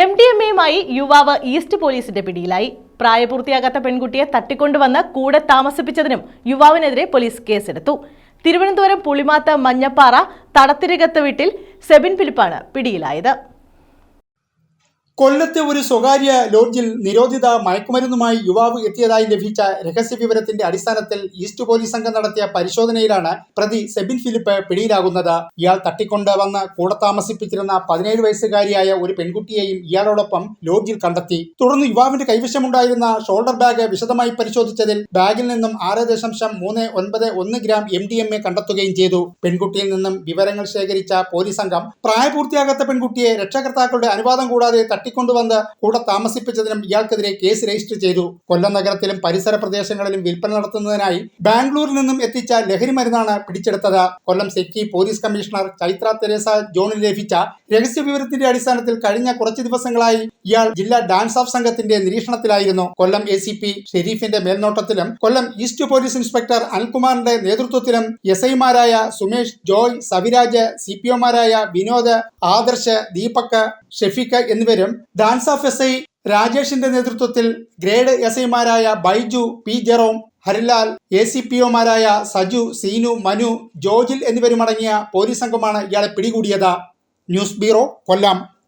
MDMAയുമായി യുവാവ് ഈസ്റ്റ് പോലീസിന്റെ പിടിയിലായി. പ്രായപൂർത്തിയാകാത്ത പെൺകുട്ടിയെ തട്ടിക്കൊണ്ടുവന്ന് കൂടെ താമസിപ്പിച്ചതിനും യുവാവിനെതിരെ പോലീസ് കേസെടുത്തു. തിരുവനന്തപുരം പുളിമാത്ത് മഞ്ഞപ്പാറ തടത്തിരികത്ത് വീട്ടിൽ സെബിൻ ഫിലിപ്പാണ് പിടിയിലായത്. കൊല്ലത്തെ ഒരു സ്വകാര്യ ലോഡ്ജിൽ നിരോധിത മയക്കുമരുന്നുമായി യുവാവ് എത്തിയതായി ലഭിച്ച രഹസ്യ വിവരത്തിന്റെ അടിസ്ഥാനത്തിൽ ഈസ്റ്റ് പോലീസ് സംഘം നടത്തിയ പരിശോധനയിലാണ് പ്രതി സെബിൻ ഫിലിപ്പ് പിടിയിലാകുന്നത്. ഇയാൾ തട്ടിക്കൊണ്ട് വന്ന് കൂടെ താമസിപ്പിച്ചിരുന്ന 17 വയസ്സുകാരിയായ ഒരു പെൺകുട്ടിയെയും ഇയാളോടൊപ്പം ലോഡ്ജിൽ കണ്ടെത്തി. തുടർന്ന് യുവാവിന്റെ കൈവശമുണ്ടായിരുന്ന ഷോൾഡർ ബാഗ് വിശദമായി പരിശോധിച്ചതിൽ ബാഗിൽ നിന്നും 6.391 ഗ്രാം MDMA കണ്ടെത്തുകയും ചെയ്തു. പെൺകുട്ടിയിൽ നിന്നും വിവരങ്ങൾ ശേഖരിച്ച പോലീസ് സംഘം പ്രായപൂർത്തിയാകാത്ത പെൺകുട്ടിയെ രക്ഷകർത്താക്കളുടെ അനുവാദം കൂടാതെ തട്ടിക്കൊണ്ടുവന്ന് കൂടെ താമസിപ്പിച്ചതിനും ഇയാൾക്കെതിരെ കേസ് രജിസ്റ്റർ ചെയ്തു. കൊല്ലം നഗരത്തിലും പരിസര പ്രദേശങ്ങളിലും വിൽപ്പന നടത്തുന്നതിനായി ബാംഗ്ലൂരിൽ നിന്നും എത്തിച്ച ലഹരി മരുന്നാണ് പിടിച്ചെടുത്തത്. Kollam city police commissioner Chaitra Teresa ജോണിന് ലഭിച്ച രഹസ്യ വിവരത്തിന്റെ അടിസ്ഥാനത്തിൽ കഴിഞ്ഞ കുറച്ചു ദിവസങ്ങളായി ഇയാൾ ജില്ലാ ഡാൻസ് ഓഫ് സംഘത്തിന്റെ നിരീക്ഷണത്തിലായിരുന്നു. കൊല്ലം ACP ഷെരീഫിന്റെ മേൽനോട്ടത്തിലും കൊല്ലം ഈസ്റ്റ് പോലീസ് ഇൻസ്പെക്ടർ അനിൽകുമാറിന്റെ നേതൃത്വത്തിലും SI-മാരായ സുമേഷ്, ജോയ്, സവിരാജ്, CPO-മാരായ വിനോദ്, ആദർശ്, ദീപക്, ഷെഫീഖ് എന്നിവരും ഡാൻസ് ഓഫ് SI രാജേഷിന്റെ നേതൃത്വത്തിൽ ഗ്രേഡ് SI-മാരായ ബൈജു, P ജെറോം, ഹരിലാൽ, ACPO-മാരായ സജു, സീനു, മനു, ജോജിൽ എന്നിവരുമടങ്ങിയ പോലീസ് സംഘമാണ് ഇയാളെ പിടികൂടിയത്. ന്യൂസ് ബ്യൂറോ, കൊല്ലം.